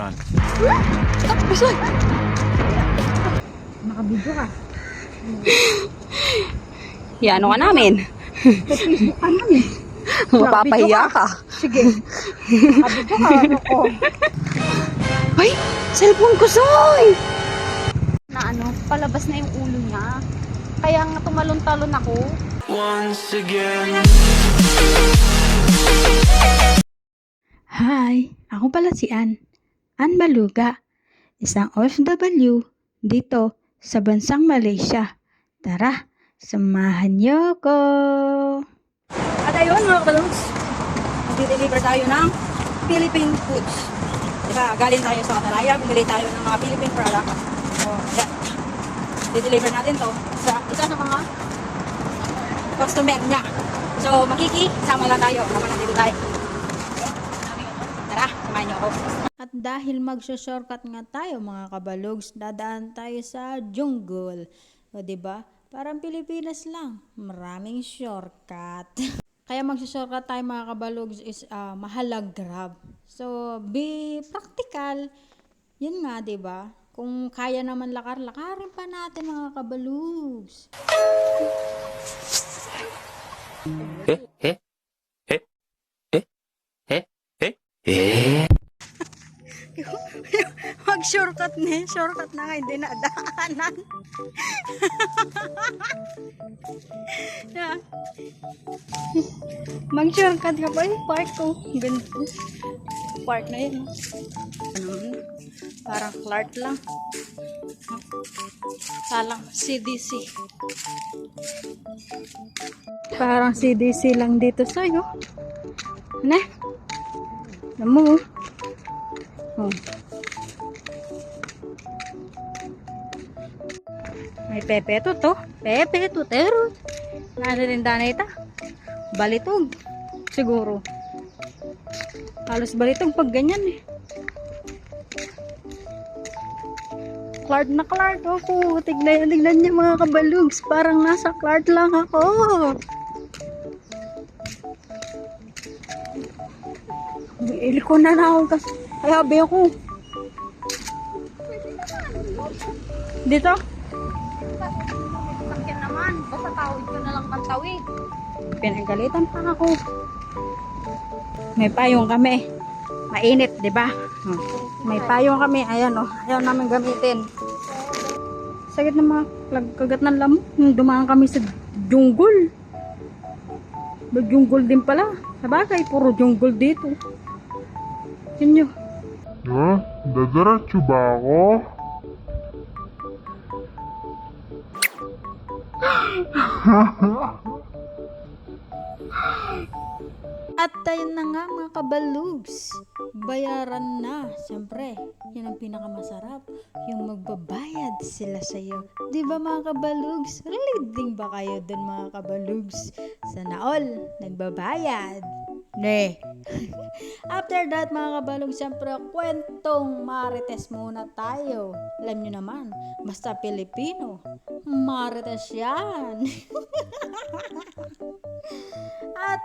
Run. Ah, Bisoy! Nakabidyo ka. Yan, ano ka namin? Sa Facebook ka namin. Mapapahiya ka. Sige. Nakabidyo ka. Ako. Ay! Cellphone ko, Soy! Na ano, palabas na yung ulo niya. Kaya nga tumalon-talon ako. Once again. Hi, ako pala si Ann Baluga, isang OFW dito sa bansang Malaysia. Tara, samahan niyo ko! At ayun mga kabalugs, mag-deliver tayo ng Philippine foods. Diba, galing tayo sa Katalaya, bumili tayo ng mga Philippine products. So, yan. Deliver natin to sa isa ng mga customer niya. So, sama lang tayo. Sama na dito tayo. Tara, samahan niyo ako. At dahil magso-shortcut nga tayo mga kabalugs, dadaan tayo sa jungle. O diba? Parang Pilipinas lang, maraming shortcut. Kaya magso-shortcut tayo mga kabalugs is mahalag grab. So, be practical. Yun nga, diba? Kung kaya naman lakarin pa natin mga kabalugs. Mag-shortcut na shortcut na nga, hindi na daanan. Yeah. Mag-shortcut ka pa park ko. Ganda. Park na yun. Ano, parang Clark lang. Salang CDC. Parang CDC lang dito sa'yo. Ano? Alam mo. Oh. May pepe to. Pepe to, tero. Naririnda na ita. Balitog. Siguro. Halos balitog pag ganyan eh. Clark na Clark ako. Tignan niya mga kabalugs. Parang nasa Clark lang ako. Iliko na ako kasi. Ay, habi ako. Dito? Sakyan naman. Basta tawid ka na lang pantawid. Pinagalitan pa ako. May payong kami. Mainit, di ba? May payong kami. Ayan, oh. Ayaw namin gamitin. Sakit na mga kagat ng lamok. Dumaan kami sa jungle. Jungle din pala. Sabagay, puro jungle dito. Yun nyo. Dadiretso ba ako? At ayun na nga mga kabalugs, bayaran na. Siyempre, yan ang pinakamasarap, yung magbabayad sila sa'yo. Di ba mga kabalugs? Relating ba kayo dun mga kabalugs? Sana all, nagbabayad. Ne. After that mga kabalugs, siyempre kwentong marites muna tayo. Alam nyo naman, basta Pilipino, marites yan. At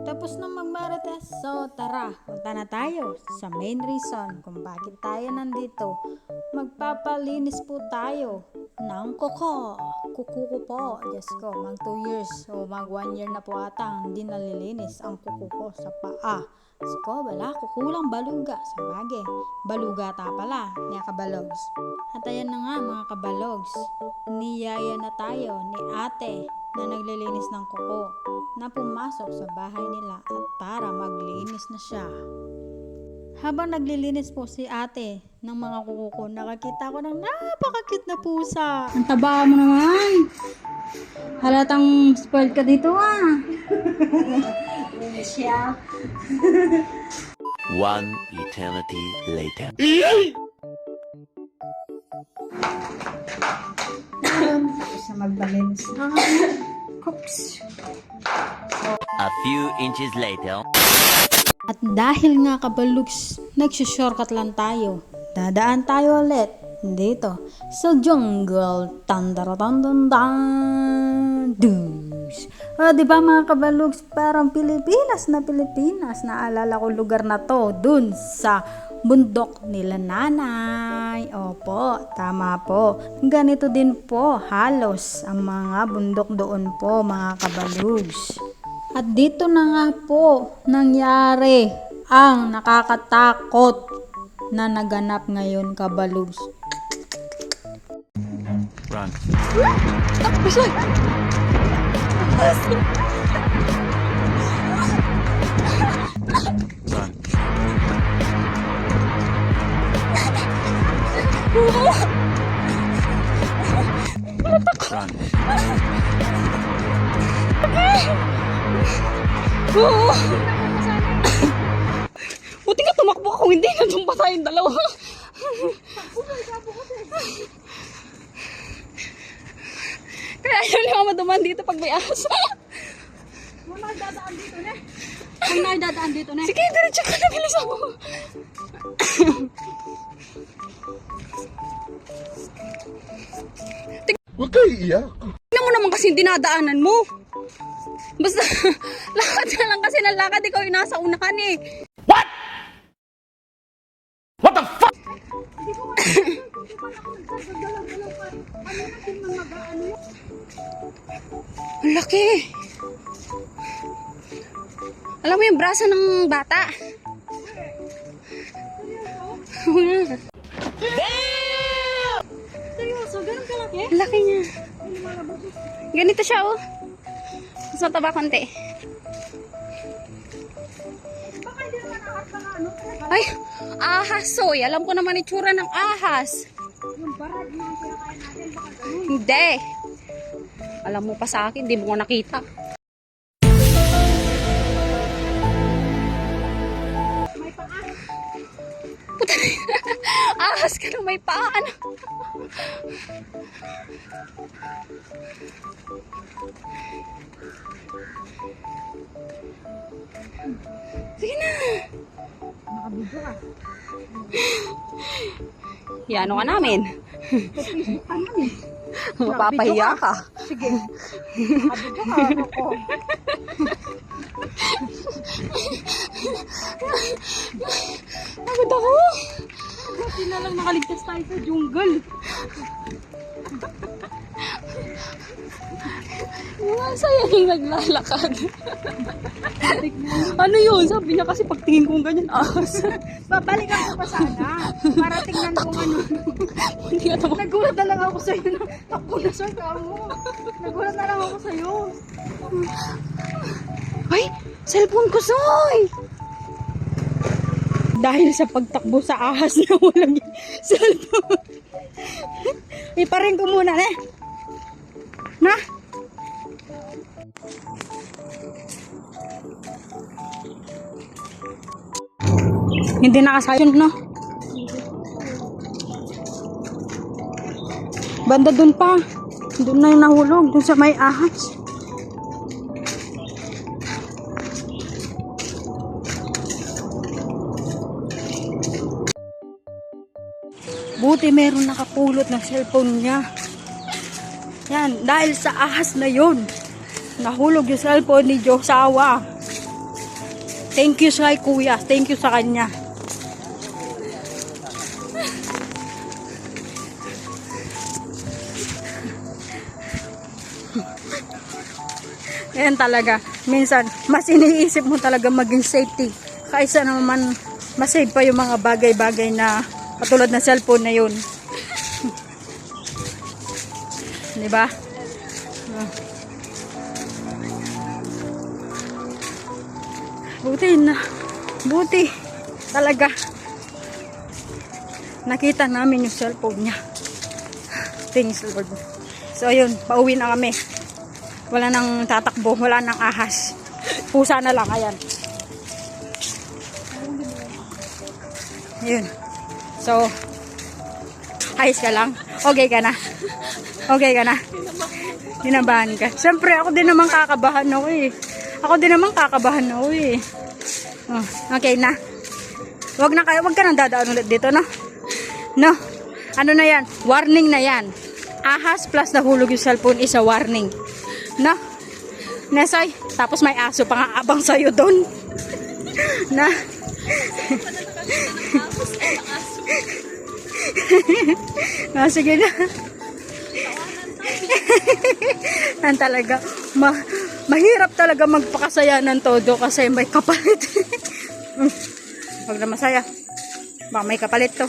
tapos na magmarites, so tara, punta na tayo sa main reason kung bakit tayo nandito. Magpapalinis po tayo ng kuko. Kuko ko po, Diyos ko, mag 2 years o mag 1 year na po ata hindi nalilinis ang kuko ko sa paa. Diyos ko, wala, kukulang baluga. Sa bagay, baluga ta pala, niya kabalogs. At ayan na nga mga kabalogs, niyaya na tayo ni ate na naglilinis ng kuko na pumasok sa bahay nila at para maglinis na siya. Habang naglilinis po si ate ng mga kuko ko, nakakita ko ng napaka-cute na pusa. Ang taba mo naman. Halatang spoiled ka dito ah. Siya. One eternity later. Sa magbalinis ng cooks. A few inches later. At dahil nga kabalugs, nagsushortcut lang tayo. Dadaan tayo ulit dito sa jungle. Tandaratandandang. Dus. Diba mga kabalugs, parang Pilipinas. Naalala ko lugar na to dun sa bundok nila nanay. Opo, tama po. Ganito din po halos ang mga bundok doon po, mga kabalugs. At dito na nga po nangyari ang nakakatakot na naganap ngayon, kabalugs. Run. Run. Run. Buti nga tumakbo ako, hindi na tumpa tayong dalawa. Kaya ayaw niyo ako maduman dito pag may ahas. Kung naidadaan dito na. Sige, diretso ka na, bilis ako. Huwag kayo iiyak. Tingnan mo naman kasi yung dinadaanan mo. Basta, lakad ka lang kasi ng lakad, ikaw yung nasa unahan eh. What? What the fuck? Ang laki. Alam mo yung braso ng bata? Seryoso, ganun kalaki? Ang laki niya. Ganito siya oh. Mas mataba konti. Ay, ahas soy. Alam ko naman itsura ng ahas. Hindi. Alam mo pa sa akin, hindi mo ko nakita. Puta na yun. Ahas ka na may paa. Ano? Sige na. Yan ka namin. Mapapahiya ka. Sige. Nakabidyo ka, ano ko. Pagod ako. Buti na lang nakaligtas tayo sa jungle. Ang saya yung naglalakad. Ano yun? Sabi niya kasi pagtingin kong ganyan, ahas. Babalikan ko pa sana. Para tingnan kung ano. Hindi ka tumak- Nagulat na lang ako sa'yo na takbo na siya ka mo. Nagulat na lang ako sa'yo. Ay! Cellphone ko, Soy! Dahil sa pagtakbo sa ahas na walang cellphone. Iparin ko muna eh. Na? Hindi nakasayon, no? Banda dun pa. Dun na yung nahulog. Dun sa may ahas. Buti meron nakapulot ng cellphone niya. Yan, dahil sa ahas na yun, nahulog yung cellphone ni Josawa. Thank you sa kuya. Thank you sa kanya. Yan talaga. Minsan, mas iniisip mo talaga maging safety. Kaysa naman masave pa yung mga bagay-bagay na katulad ng cellphone na yun. Diba? Buti talaga nakita namin yung cellphone niya. Thanks Lord. So ayun, pauwi na kami. Wala nang tatakbo, wala nang ahas. Pusa na lang, ayan. Yun. So, ayos ka lang? Okay ka na? Okay ka na? Dinabahan ka. Siyempre, ako din naman kakabahan ako eh. Oh, okay na. Wag ka nang dadaan ulit dito, no? No? Ano na yan? Warning na yan. Ahas plus nahulog yung cellphone is a warning. No? Nesay, tapos may aso pa nga abang sa'yo doon. Na? Sige na. Yan talaga. Mahirap talaga magpakasaya ng todo kasi may kapalit. Huwag na masaya. Baka may kapalit to.